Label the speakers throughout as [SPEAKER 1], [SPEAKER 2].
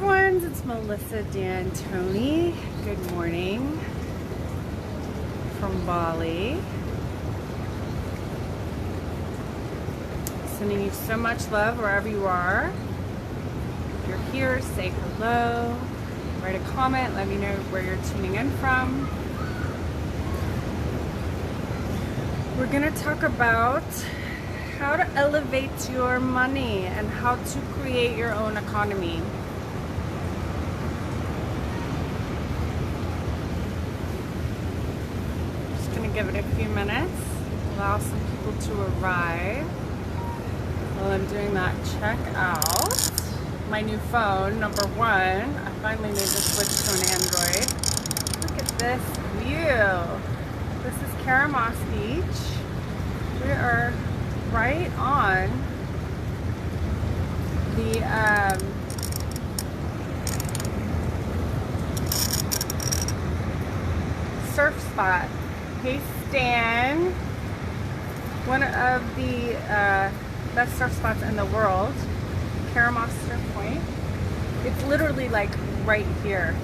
[SPEAKER 1] everyone, it's Melissa D'Antoni. Good morning from Bali. Sending you so much love wherever you are. If you're here, say hello, write a comment, let me know where you're tuning in from. We're gonna talk about how to elevate your money and how to create your own economy. Just gonna give it a few minutes, allow some people to arrive. While I'm doing that, check out my new phone, number one. I finally made the switch to an Android. Look at this view. This is Karamos Beach. We are right on the surf spot. Hey Stan, one of the best surf spots in the world, Karamos Surf Point. It's literally like right here.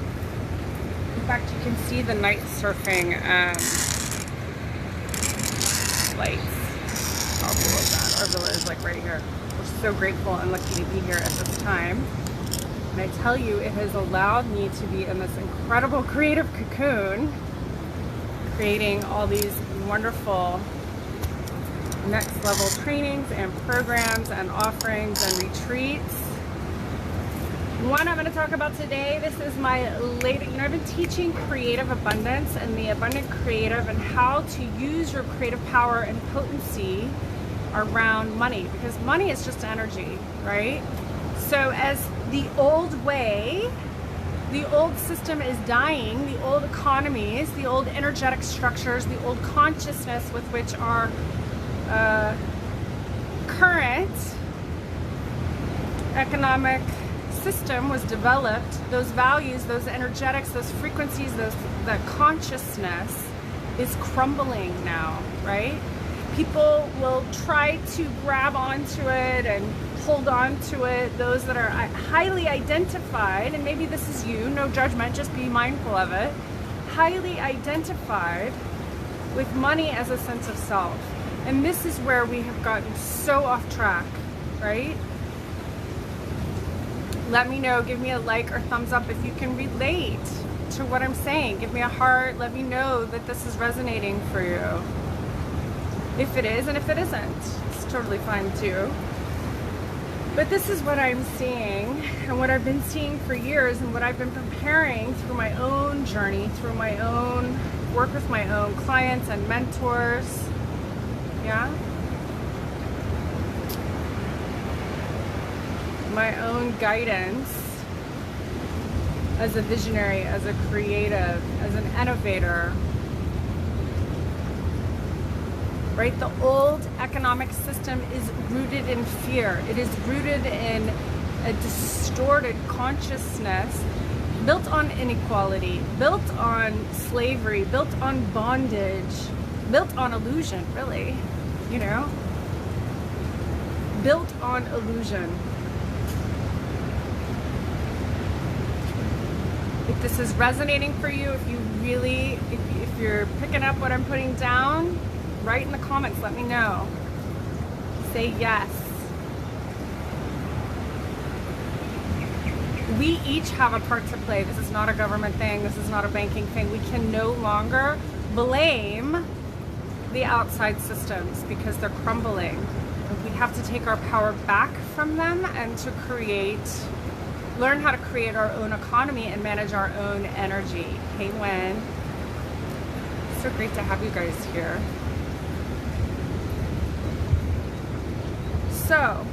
[SPEAKER 1] In fact, you can see the night surfing lights. How cool is that? Our villa is like right here. We're so grateful and lucky to be here at this time. And I tell you, it has allowed me to be in this incredible creative cocoon, creating all these wonderful next level trainings and programs and offerings and retreats. One I'm going to talk about today, this is my latest, I've been teaching creative abundance and the abundant creative and how to use your creative power and potency around money, because money is just energy, right? So as the old way, the old system is dying, the old economies, the old energetic structures, the old consciousness with which our current economic system was developed, those values, those energetics, those frequencies, that consciousness is crumbling now, right? People will try to grab onto it and hold on to it, those that are highly identified, and maybe this is you, no judgment, just be mindful of it, highly identified with money as a sense of self. And this is where we have gotten so off track, right? Let me know, give me a like or thumbs up if you can relate to what I'm saying. Give me a heart, let me know that this is resonating for you. If it is, and if it isn't, it's totally fine too. But this is what I'm seeing, and what I've been seeing for years, and what I've been preparing through my own journey, through my own work with my own clients and mentors. Yeah? My own guidance as a visionary, as a creative, as an innovator. Right? The old economic system is rooted in fear. It is rooted in a distorted consciousness built on inequality, built on slavery, built on bondage, built on illusion, really, you know? Built on illusion. If this is resonating for you, if you really, if you're picking up what I'm putting down, write in the comments, let me know. Say yes. We each have a part to play. This is not a government thing. This is not a banking thing. We can no longer blame the outside systems because they're crumbling. We have to take our power back from them and to learn how to create our own economy and manage our own energy. Hey, Wen. So great to have you guys here. So,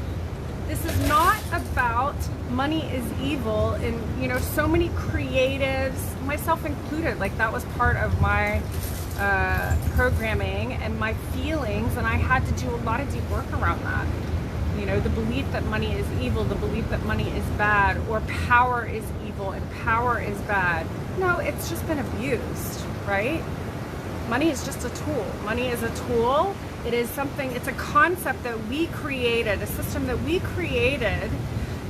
[SPEAKER 1] this is not about money is evil, and you know, so many creatives, myself included, like that was part of my programming and my feelings, and I had to do a lot of deep work around that. You know, the belief that money is evil, the belief that money is bad, or power is evil and power is bad. No, it's just been abused, right? Money is just a tool. Money is a tool. It is something, it's a concept that we created, a system that we created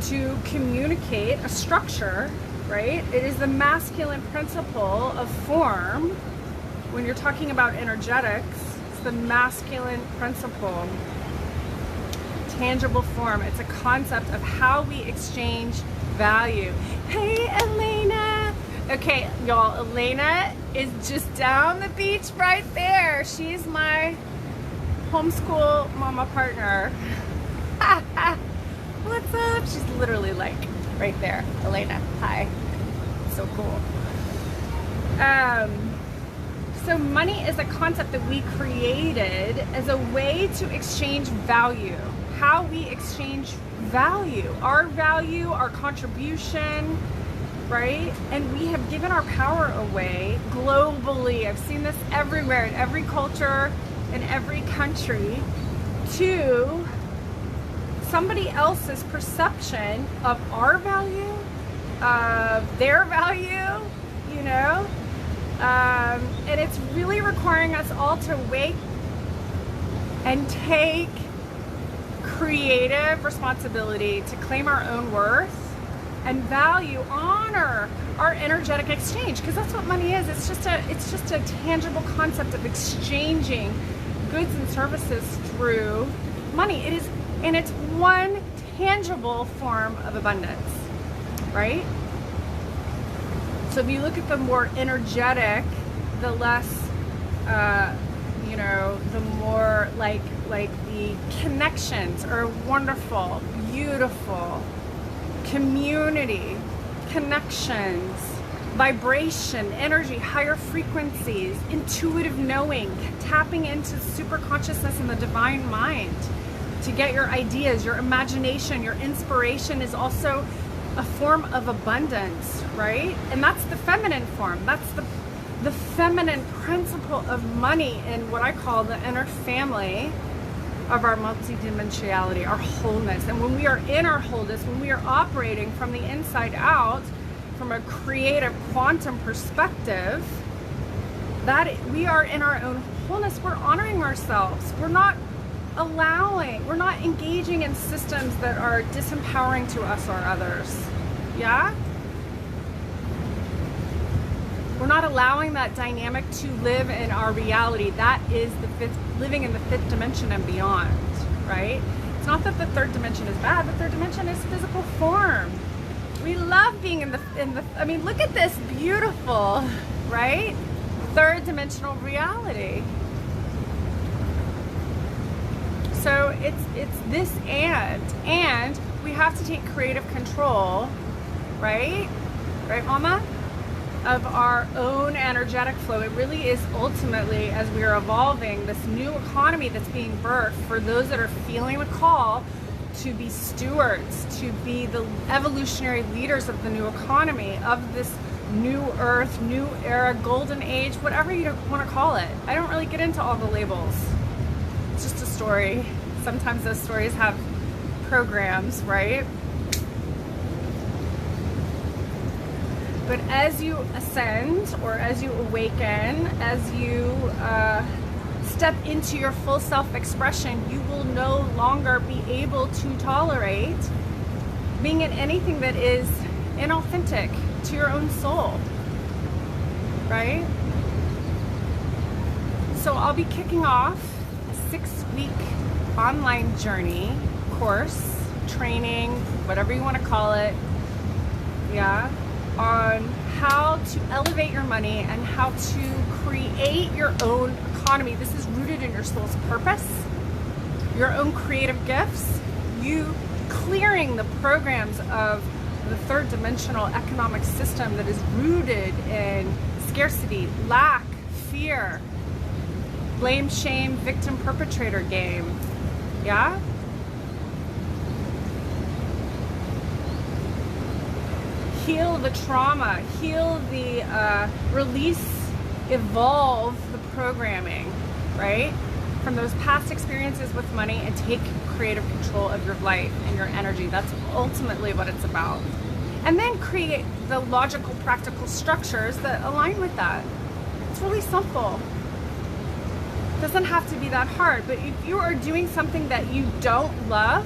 [SPEAKER 1] to communicate a structure, right? It is the masculine principle of form. When you're talking about energetics, it's the masculine principle. Tangible form. It's a concept of how we exchange value. Hey, Elena. Okay, y'all, Elena is just down the beach right there. She's my homeschool mama partner. What's up? She's literally like right there. Elena, hi. So cool. So money is a concept that we created as a way to exchange value. How we exchange value. Our contribution, right? And we have given our power away globally. I've seen this everywhere, in every culture, in every country, to somebody else's perception of our value, of their value, you know? And it's really requiring us all to wake and take creative responsibility to claim our own worth and value, honor our energetic exchange, because that's what money is. It's just a tangible concept of exchanging goods and services through money. It is, and it's one tangible form of abundance, right? So if you look at the more energetic, the less, the more like the connections are wonderful, beautiful, community, connections, vibration, energy, higher frequencies, intuitive knowing, tapping into super consciousness and the divine mind to get your ideas, your imagination, your inspiration is also a form of abundance, right? And that's the feminine form. That's the feminine principle of money in what I call the inner family of our multidimensionality, our wholeness. And when we are in our wholeness, when we are operating from the inside out, from a creative quantum perspective, that we are in our own wholeness, we're honoring ourselves. We're not engaging in systems that are disempowering to us or others. Yeah? We're not allowing that dynamic to live in our reality. That is living in the fifth dimension and beyond, right? It's not that the third dimension is bad. The third dimension is physical form. We love being in the, I mean, look at this beautiful, right? Third dimensional reality. So it's this and we have to take creative control, right? Right, Mama? Of our own energetic flow. It really is ultimately, as we are evolving, this new economy that's being birthed for those that are feeling the call to be stewards, to be the evolutionary leaders of the new economy, of this new earth, new era, golden age, whatever you want to call it. I don't really get into all the labels. It's just a story. Sometimes those stories have programs, right? But as you ascend, or as you awaken, as you step into your full self-expression, you will no longer be able to tolerate being in anything that is inauthentic to your own soul, right? So I'll be kicking off a 6-week online journey, course, training, whatever you want to call it, yeah, on how to elevate your money and how to create your own economy. This is rooted in your soul's purpose, your own creative gifts, you clearing the programs of the third dimensional economic system that is rooted in scarcity, lack, fear, blame, shame, victim, perpetrator game. Yeah? Heal the trauma, heal the release, evolve the programming, right? From those past experiences with money, and take creative control of your life and your energy. That's ultimately what it's about. And then create the logical, practical structures that align with that. It's really simple. It doesn't have to be that hard, but if you are doing something that you don't love,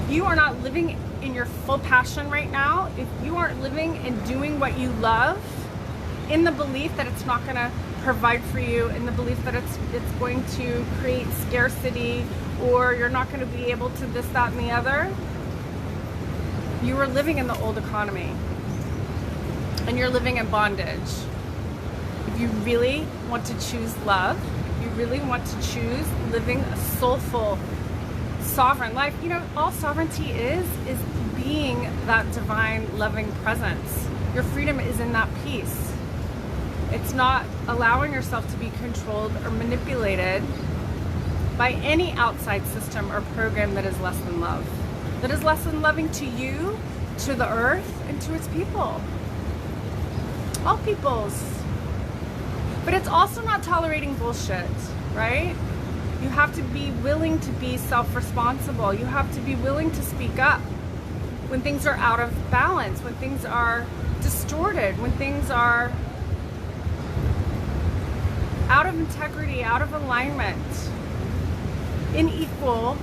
[SPEAKER 1] you are not living in your full passion right now, if you aren't living and doing what you love, in the belief that it's not going to provide for you, in the belief that it's going to create scarcity, or you're not going to be able to this, that, and the other, you are living in the old economy. And you're living in bondage. If you really want to choose love, if you really want to choose living a soulful, sovereign life, you know, all sovereignty is being that divine, loving presence. Your freedom is in that peace. It's not allowing yourself to be controlled or manipulated by any outside system or program that is less than love. That is less than loving to you, to the earth, and to its people. All peoples. But it's also not tolerating bullshit, right? You have to be willing to be self-responsible. You have to be willing to speak up when things are out of balance, when things are distorted, when things are out of integrity, out of alignment, unequal,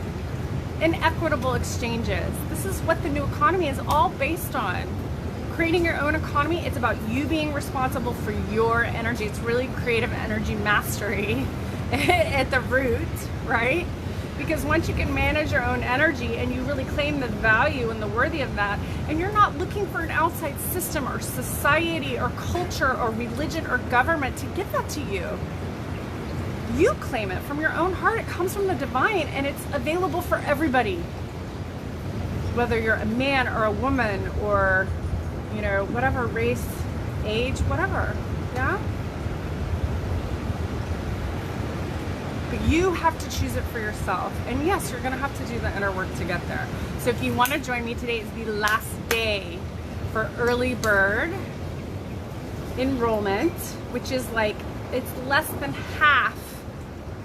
[SPEAKER 1] inequitable exchanges. This is what the new economy is all based on. Creating your own economy, it's about you being responsible for your energy. It's really creative energy mastery at the root, right? Because once you can manage your own energy and you really claim the value and the worthy of that, and you're not looking for an outside system or society or culture or religion or government to give that to you. You claim it from your own heart. It comes from the divine, and it's available for everybody. Whether you're a man or a woman or, you know, whatever race, age, whatever, yeah? But you have to choose it for yourself. And yes, you're gonna have to do the inner work to get there. So if you wanna join me, today is the last day for early bird enrollment, which is like, it's less than half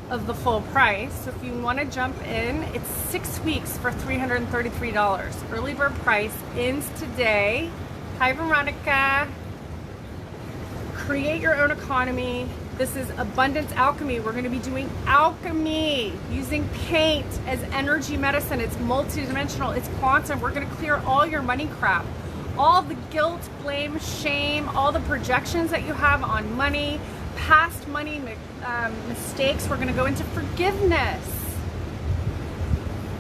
[SPEAKER 1] of the full price. So if you wanna jump in, it's 6 weeks for $333. Early bird price ends today. Hi, Veronica. Create your own economy. This is Abundance Alchemy. We're going to be doing alchemy using paint as energy medicine. It's multidimensional. It's quantum. We're going to clear all your money crap. All the guilt, blame, shame, all the projections that you have on money, past money mistakes. We're going to go into forgiveness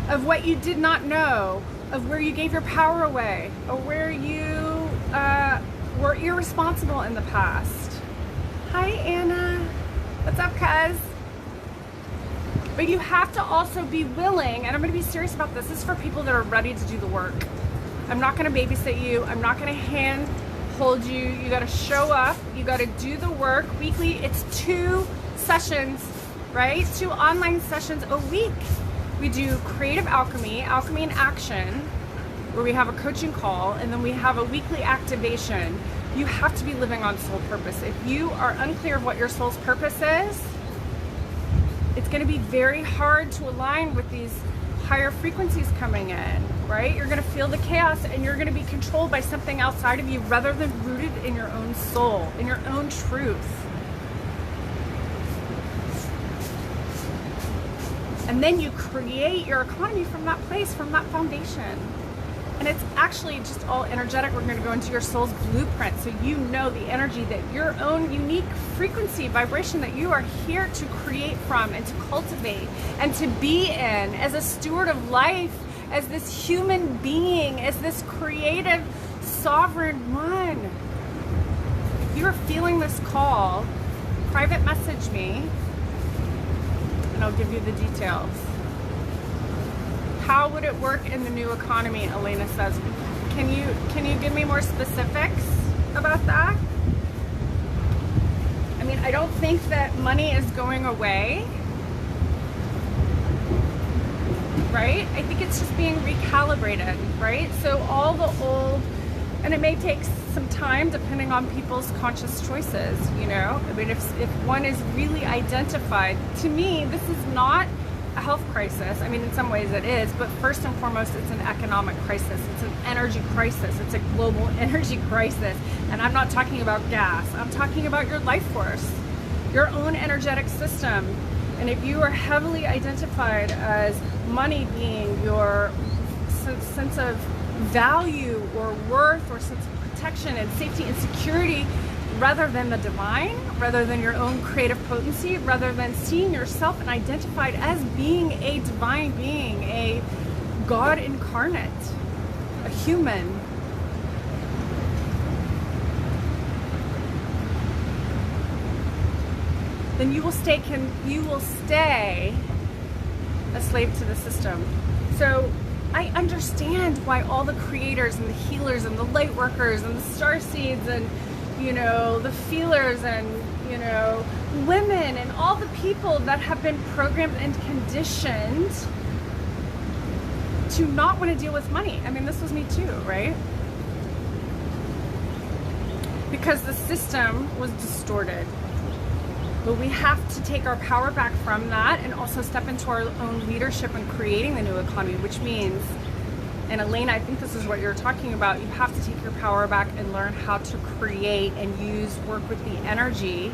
[SPEAKER 1] of what you did not know, of where you gave your power away, or where you were irresponsible in the past. Hi, Anna. What's up, cuz? But you have to also be willing, and I'm going to be serious about this. This is for people that are ready to do the work. I'm not going to babysit you. I'm not going to hand hold you. You got to show up. You got to do the work weekly. It's 2 sessions, right? 2 online sessions a week. We do creative alchemy, alchemy in action, where we have a coaching call, and then we have a weekly activation. You have to be living on soul purpose. If you are unclear of what your soul's purpose is, it's going to be very hard to align with these higher frequencies coming in, right? You're going to feel the chaos, and you're going to be controlled by something outside of you rather than rooted in your own soul, in your own truth. And then you create your economy from that place, from that foundation. And it's actually just all energetic. We're going to go into your soul's blueprint, so you know the energy that your own unique frequency, vibration that you are here to create from and to cultivate and to be in as a steward of life, as this human being, as this creative, sovereign one. If you're feeling this call, private message me, and I'll give you the details. How would it work in the new economy, Elena says. Can you give me more specifics about that? I mean, I don't think that money is going away, right? I think it's just being recalibrated, right? So all the old, and it may take some time depending on people's conscious choices, you know? I mean, if one is really identified, to me, this is not a health crisis. I mean, in some ways it is, but first and foremost, it's an economic crisis. It's an energy crisis. It's a global energy crisis. And I'm not talking about gas. I'm talking about your life force, your own energetic system. And if you are heavily identified as money being your sense of value or worth or sense of protection and safety and security, rather than the divine, rather than your own creative potency, rather than seeing yourself and identified as being a divine being, a God incarnate, a human. Then you will stay a slave to the system. So I understand why all the creators and the healers and the light workers and the star seeds and, you know, the feelers and, you know, women and all the people that have been programmed and conditioned to not want to deal with money. I mean, this was me too, right? Because the system was distorted. But we have to take our power back from that and also step into our own leadership in creating the new economy, which means, and Elena, I think this is what you're talking about, you have to take your power back and learn how to create and work with the energy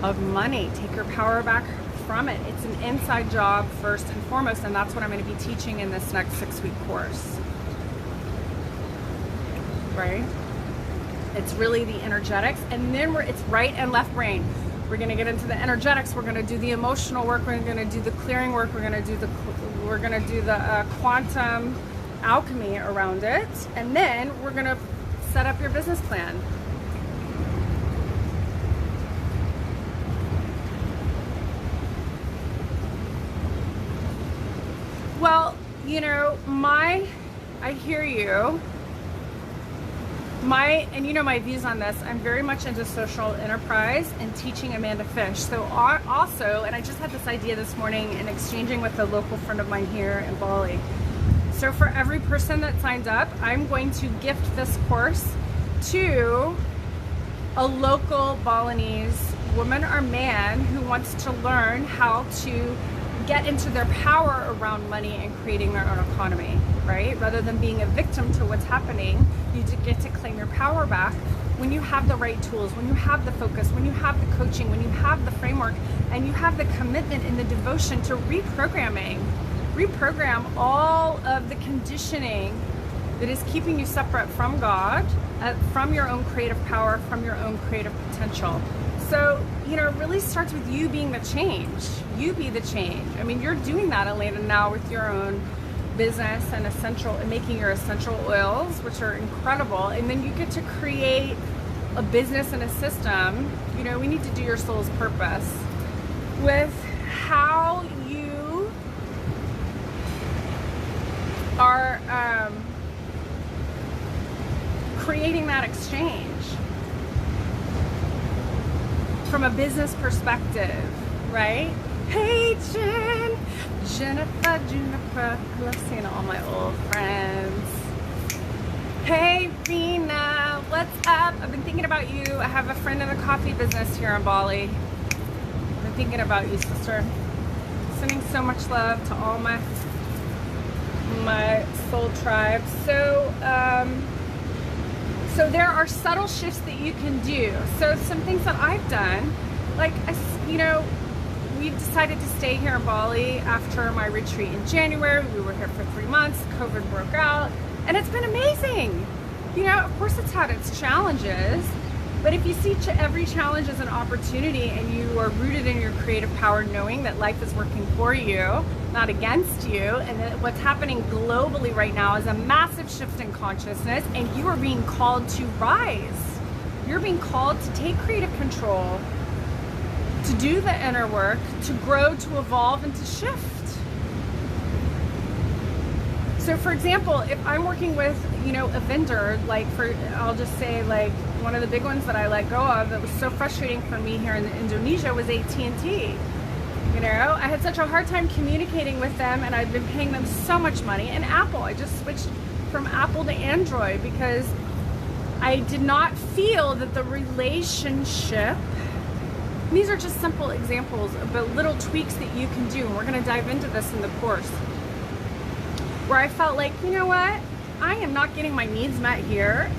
[SPEAKER 1] of money. Take your power back from it. It's an inside job first and foremost, and that's what I'm going to be teaching in this next 6-week course. Right? It's really the energetics, and then it's right and left brain. We're going to get into the energetics. We're going to do the emotional work. We're going to do the clearing work. We're going to do the quantum alchemy around it, and then we're going to set up your business plan. Well, you know, I hear you. And you know my views on this, I'm very much into social enterprise and teaching Amanda Fish. So also, and I just had this idea this morning in exchanging with a local friend of mine here in Bali. So for every person that signed up, I'm going to gift this course to a local Balinese woman or man who wants to learn how to get into their power around money and creating their own economy, right? Rather than being a victim to what's happening, you get to claim your power back when you have the right tools, when you have the focus, when you have the coaching, when you have the framework, and you have the commitment and the devotion to reprogram all of the conditioning that is keeping you separate from God, from your own creative power, from your own creative potential. So, you know, it really starts with you being the change. You be the change. I mean, you're doing that, Elena, now with your own business and making your essential oils, which are incredible. And then you get to create a business and a system. You know, we need to do your soul's purpose with how you are creating that exchange from a business perspective, right? Hey, Jennifer, I love seeing all my old friends. Hey, Rena, what's up? I've been thinking about you. I have a friend in the coffee business here in Bali. I've been thinking about you, sister. Sending so much love to all my soul tribe. So there are subtle shifts that you can do. So some things that I've done, like, you know, we decided to stay here in Bali after my retreat in January. We were here for 3 months. COVID broke out, and it's been amazing. You know, of course it's had its challenges, but if you see every challenge as an opportunity and you are rooted in your creative power, knowing that life is working for you, not against you, and that what's happening globally right now is a massive shift in consciousness, and you are being called to rise. You're being called to take creative control, to do the inner work, to grow, to evolve, and to shift. So for example, if I'm working with, you know, a vendor, like I'll just say, like, one of the big ones that I let go of that was so frustrating for me here in Indonesia was AT&T. You know, I had such a hard time communicating with them, and I've been paying them so much money. And Apple, I just switched from Apple to Android because I did not feel that the relationship, these are just simple examples of little tweaks that you can do, and we're going to dive into this in the course, where I felt like, you know what, I am not getting my needs met here.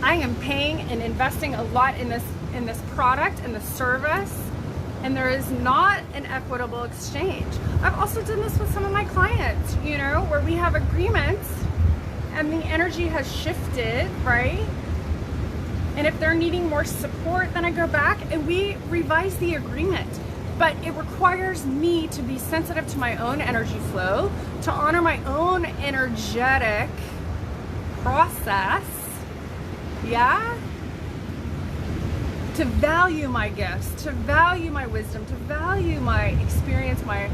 [SPEAKER 1] I am paying and investing a lot in this product and the service, and there is not an equitable exchange. I've also done this with some of my clients, you know, where we have agreements and the energy has shifted, right? And if they're needing more support, then I go back and we revise the agreement. But it requires me to be sensitive to my own energy flow, to honor my own energetic process, yeah? To value my gifts, to value my wisdom, to value my experience, my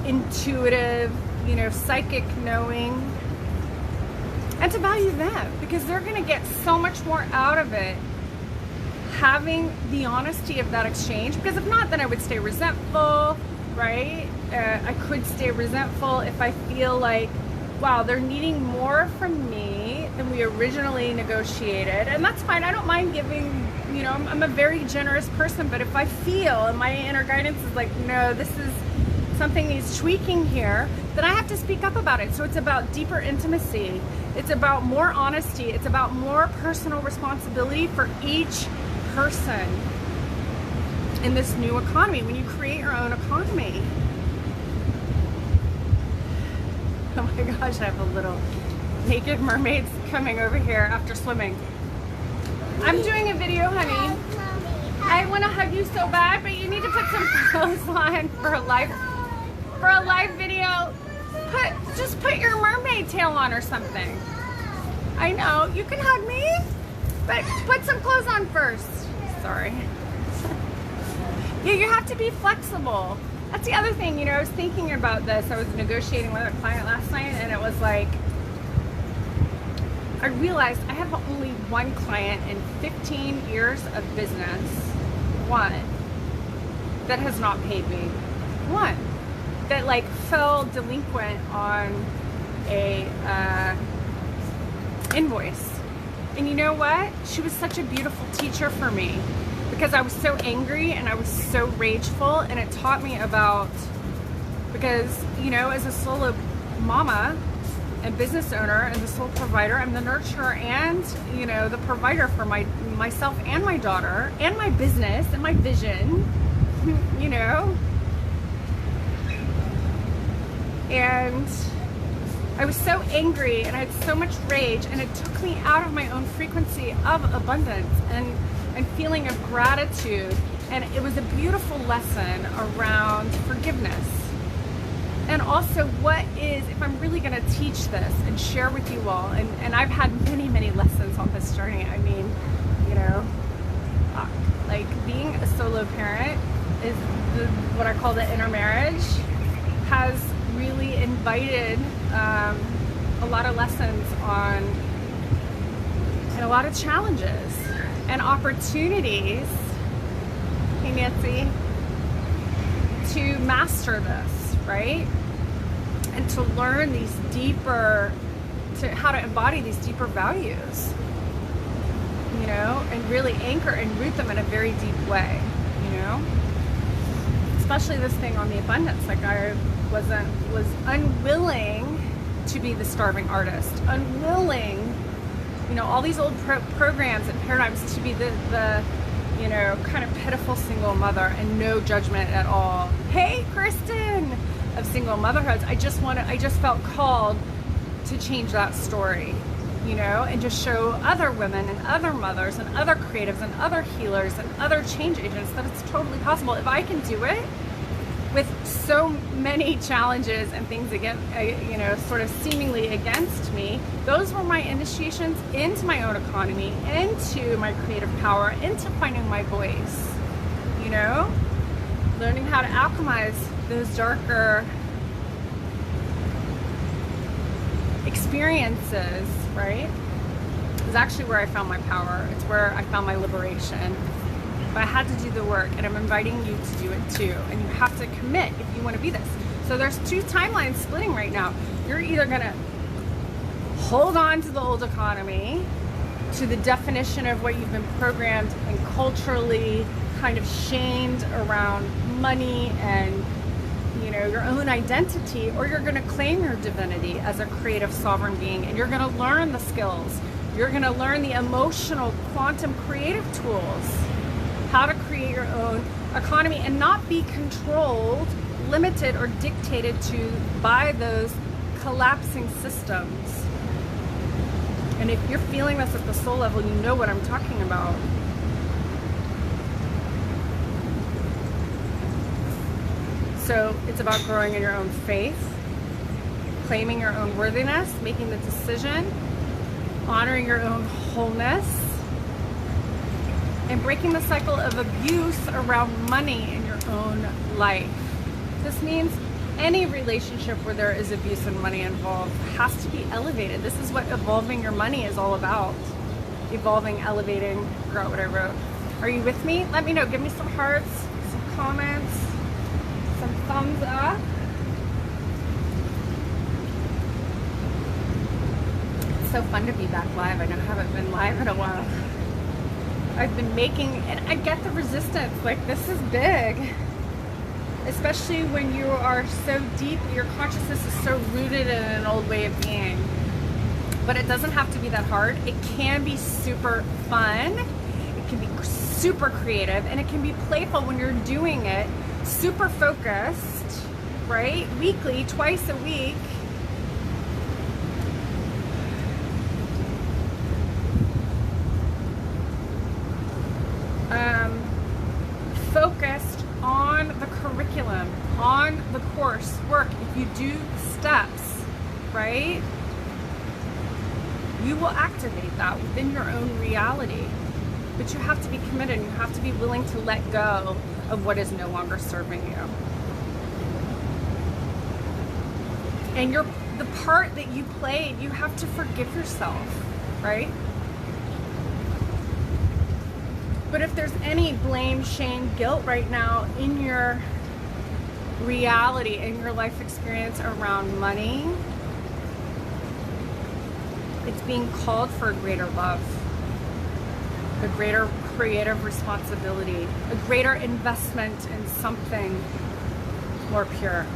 [SPEAKER 1] intuitive, you know, psychic knowing, and to value them, because they're gonna get so much more out of it having the honesty of that exchange. Because if not, then I would stay resentful, right? I could stay resentful if I feel like, wow, they're needing more from me than we originally negotiated. And that's fine, I don't mind giving, you know, I'm a very generous person, but if I feel, and my inner guidance is like, no, this is something needs tweaking here, then I have to speak up about it. So it's about deeper intimacy. It's about more honesty. It's about more personal responsibility for each person in this new economy, when you create your own economy. Oh my gosh, I have a little naked mermaids coming over here after swimming. I'm doing a video, honey. I want to hug you so bad, but you need to put some clothes on for a live video. Just put your mermaid tail on or something. I know, you can hug me, but put some clothes on first. Sorry. Yeah, you have to be flexible. That's the other thing, you know, I was thinking about this. I was negotiating with a client last night, and it was like, I realized I have only one client in 15 years of business, one, that has not paid me. One. That like fell delinquent on a invoice. And you know what? She was such a beautiful teacher for me, because I was so angry and I was so rageful, and it taught me about, because, you know, as a solo mama and business owner and the sole provider, I'm the nurturer and, you know, the provider for myself and my daughter and my business and my vision, you know. And I was so angry and I had so much rage, and it took me out of my own frequency of abundance and feeling of gratitude. And it was a beautiful lesson around forgiveness. And also, what is, if I'm really going to teach this and share with you all, and I've had many, many lessons on this journey. I mean, you know, like being a solo parent is what I call the inner marriage, has really invited a lot of lessons on, and a lot of challenges and opportunities, hey Nancy, to master this, right? And to learn these deeper, how to embody these deeper values, you know, and really anchor and root them in a very deep way, you know? Especially this thing on the abundance, like I was unwilling to be the starving artist, unwilling, you know, all these old programs and paradigms to be the you know, kind of pitiful single mother, and no judgment at all. Hey, Kristen, of single motherhoods. I just felt called to change that story, you know, and just show other women and other mothers and other creatives and other healers and other change agents that it's totally possible. If I can do it with so many challenges and things again, you know, sort of seemingly against me, those were my initiations into my own economy, into my creative power, into finding my voice, you know, learning how to alchemize those darker experiences, right? Is actually where I found my power. It's where I found my liberation. But I had to do the work, and I'm inviting you to do it too. And you have to commit if you want to be this. So there's two timelines splitting right now. You're either gonna hold on to the old economy, to the definition of what you've been programmed and culturally kind of shamed around money and, you know, your own identity, or you're gonna claim your divinity as a creative sovereign being, and you're gonna learn the skills. You're gonna learn the emotional quantum creative tools how to create your own economy and not be controlled, limited, or dictated to by those collapsing systems. And if you're feeling this at the soul level, you know what I'm talking about. So it's about growing in your own faith, claiming your own worthiness, making the decision, honoring your own wholeness, and breaking the cycle of abuse around money in your own life. This means any relationship where there is abuse and money involved has to be elevated. This is what evolving your money is all about. Evolving, elevating, forgot what I wrote. Are you with me? Let me know. Give me some hearts, some comments, some thumbs up. It's so fun to be back live. I know I haven't been live in a while. I've been making, and I get the resistance, like this is big. Especially when you are so deep, your consciousness is so rooted in an old way of being. But it doesn't have to be that hard. It can be super fun. It can be super creative, and it can be playful when you're doing it. Super focused, right? Weekly, twice a week. Focused on the curriculum, on the course work. If you do steps, right, you will activate that within your own reality. But you have to be committed. You have to be willing to let go of what is no longer serving you. And the part that you played, you have to forgive yourself, right? But if there's any blame, shame, guilt right now in your reality, in your life experience around money, it's being called for a greater love, a greater creative responsibility, a greater investment in something more pure.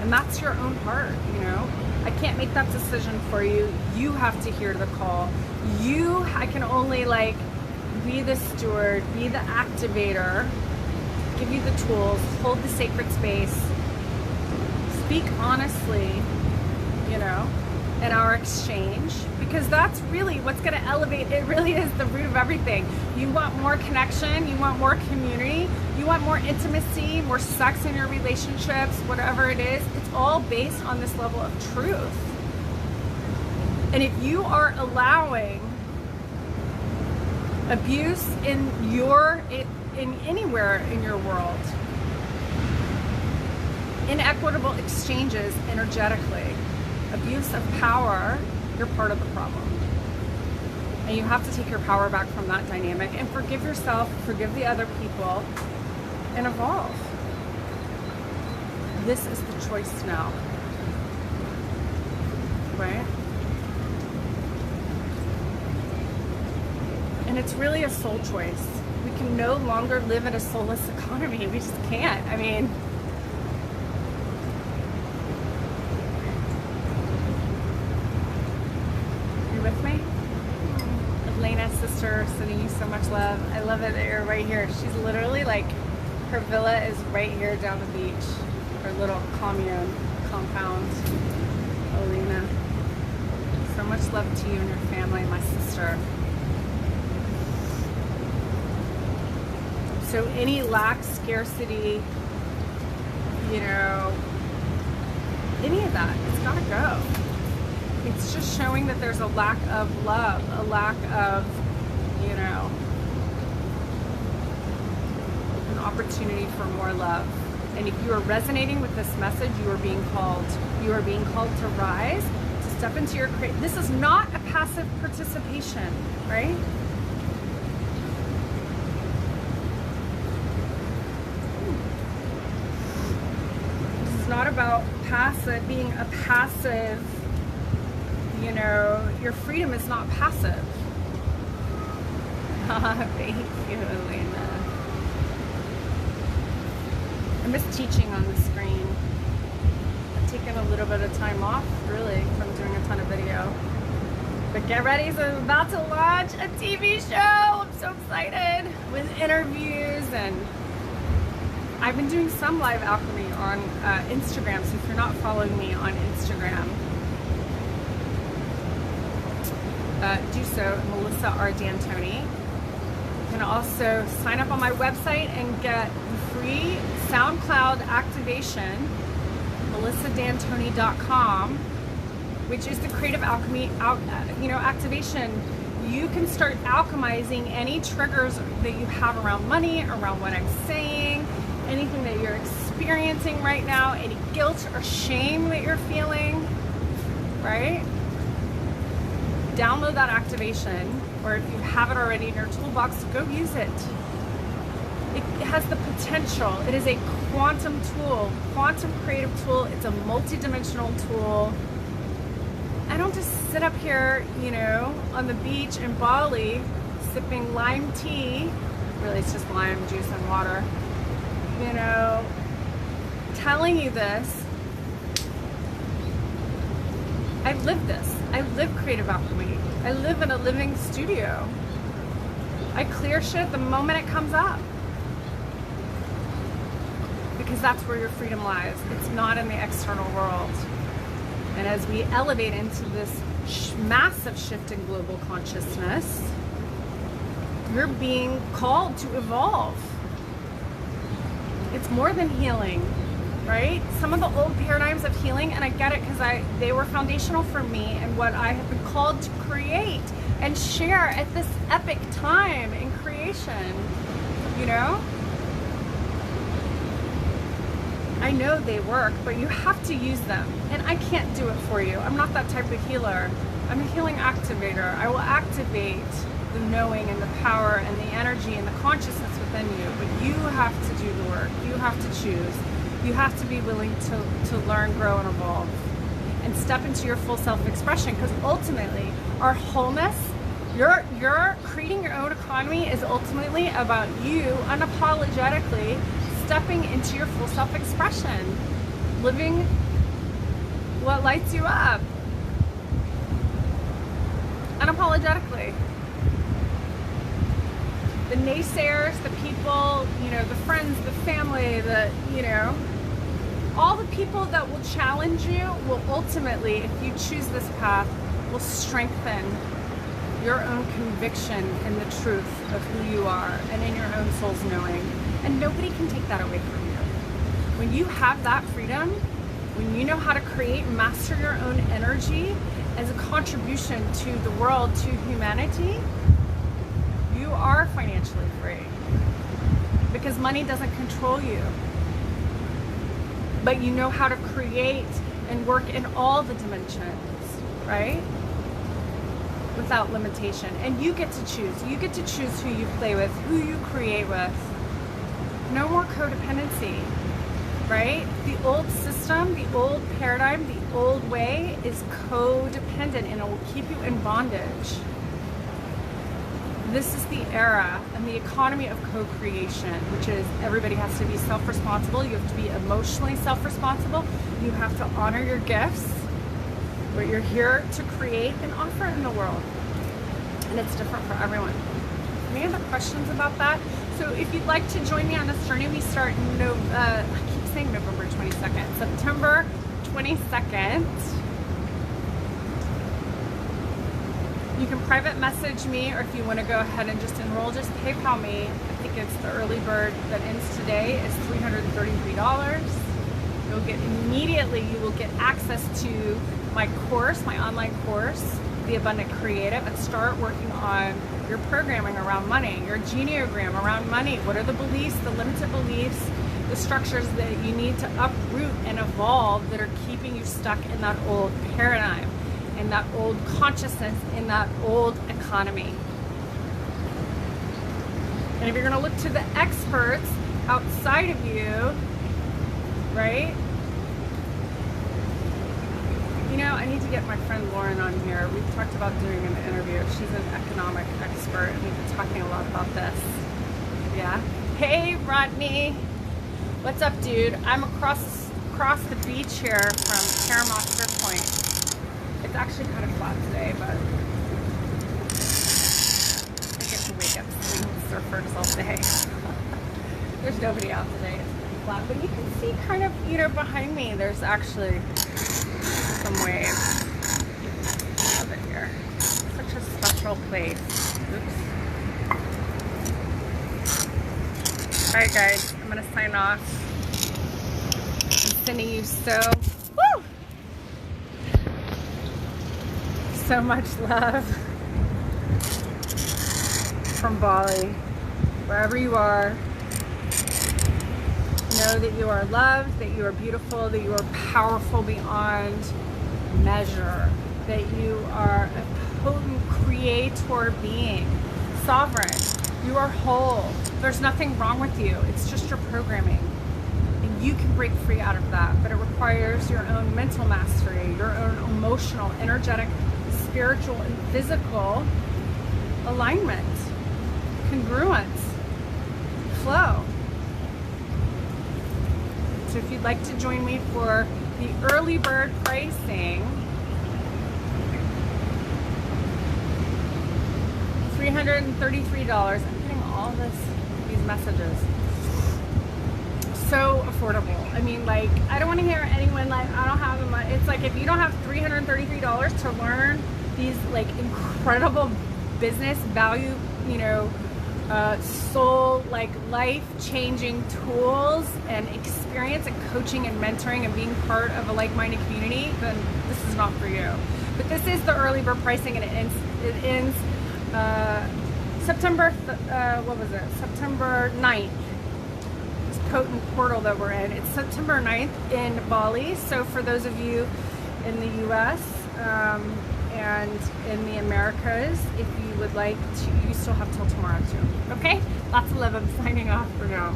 [SPEAKER 1] And that's your own heart, you know? I can't make that decision for you. You have to hear the call. I can only like be the steward, be the activator, give you the tools, hold the sacred space, speak honestly, you know, in our exchange, because that's really what's going to elevate. It really is the root of everything. You want more connection, you want more community, you want more intimacy, more sex in your relationships, whatever it is. It's all based on this level of truth. And if you are allowing abuse in anywhere in your world, inequitable exchanges energetically, abuse of power, you're part of the problem. And you have to take your power back from that dynamic and forgive yourself, forgive the other people, and evolve. This is the choice now, right? And it's really a soul choice. We can no longer live in a soulless economy. We just can't. I mean, you with me? Elena, sister, sending you so much love. I love it that you're right here. She's literally like, her villa is right here down the beach. Her little commune, compound. Elena. So much love to you and your family, my sister. So any lack, scarcity, you know, any of that, it's gotta go. It's just showing that there's a lack of love, a lack of, you know, an opportunity for more love. And if you are resonating with this message, you are being called. You are being called to rise, to step into your creative. This is not a passive participation, right? Not about being a passive, you know, your freedom is not passive. Thank you, Elena. I miss teaching on the screen. I've taken a little bit of time off, really, from doing a ton of video. But get ready, so I'm about to launch a TV show. I'm so excited, with interviews, and I've been doing some live alchemy on Instagram, so if you're not following me on Instagram, do so, Melissa R. D'Antoni. You can also sign up on my website and get the free SoundCloud activation, melissadantoni.com, which is the creative alchemy activation. You can start alchemizing any triggers that you have around money, around what I'm saying, anything that you're experiencing right now, any guilt or shame that you're feeling, right? Download that activation, or if you have it already in your toolbox, go use it. It has the potential. It is a quantum tool, quantum creative tool. It's a multi-dimensional tool. I don't just sit up here, on the beach in Bali, sipping lime tea. Really, it's just lime juice and water. Telling you this. I live this. I live creative alchemy. I live in a living studio. I clear shit the moment it comes up. Because that's where your freedom lies. It's not in the external world. And as we elevate into this massive shift in global consciousness, you're being called to evolve. It's more than healing, right? Some of the old paradigms of healing, and I get it because they were foundational for me and what I have been called to create and share at this epic time in creation, I know they work, but you have to use them. And I can't do it for you. I'm not that type of healer. I'm a healing activator. I will activate the knowing and the power and the energy and the consciousness within you. But you have to do the work. You have to choose. You have to be willing to learn, grow, and evolve. And step into your full self-expression. Because ultimately, our wholeness, your creating your own economy is ultimately about you unapologetically stepping into your full self-expression, living what lights you up, unapologetically. The naysayers, the people, the friends, the family, all the people that will challenge you will ultimately, if you choose this path, will strengthen your own conviction in the truth of who you are and in your own soul's knowing. And nobody can take that away from you. When you have that freedom, when you know how to create and master your own energy as a contribution to the world, to humanity, you are financially free. Because money doesn't control you. But you know how to create and work in all the dimensions, right? Without limitation. And you get to choose. You get to choose who you play with, who you create with. No more codependency, right? The old system, the old paradigm, the old way is codependent and it will keep you in bondage. This is the era and the economy of co-creation, which is everybody has to be self-responsible. You have to be emotionally self-responsible. You have to honor your gifts, what you're here to create and offer in the world. And it's different for everyone. Any other questions about that? So if you'd like to join me on this journey, we start I keep saying November 22nd, September 22nd. You can private message me, or if you want to go ahead and just enroll, just PayPal me. I think it's the early bird that ends today is $333. You'll get you will get access to my course, my online course, The Abundant Creative, and start working on your programming around money, your geneogram around money. What are the beliefs, the limited beliefs, the structures that you need to uproot and evolve that are keeping you stuck in that old paradigm, in that old consciousness, in that old economy. And if you're gonna look to the experts outside of you, right? I need to get my friend Lauren on here. We've talked about doing an interview. She's an economic expert, and we've been talking a lot about this. Yeah. Hey, Rodney. What's up, dude? I'm across the beach here from Paramount Surf Point. It's actually kind of flat today, but surfers all day. There's nobody out today. It's pretty flat, but you can see kind of, you know, behind me, there's actually some waves. Love it here. Such a special place. Oops. All right, guys, I'm gonna sign off. I'm sending you so much love from Bali. Wherever you are, know that you are loved, that you are beautiful, that you are powerful beyond measure, that you are a potent creator being, sovereign. You are whole. There's nothing wrong with you. It's just your programming. And you can break free out of that, but it requires your own mental mastery, your own emotional, energetic, spiritual, and physical alignment, congruence, flow. So if you'd like to join me for the early bird pricing, $333. I'm getting all these messages. So affordable. I mean, like, I don't want to hear anyone like, I don't have the money. It's like, if you don't have $333 to learn these like incredible business value, you know, soul, like life-changing tools and experience and coaching and mentoring and being part of a like-minded community, then this is not for you. But this is the early bird pricing, and it ends September, September 9th. This potent portal that we're in. It's September 9th in Bali. So for those of you in the US and in the Americas, if you would like to, you still have till tomorrow too. Okay? Lots of love. I'm signing off for now.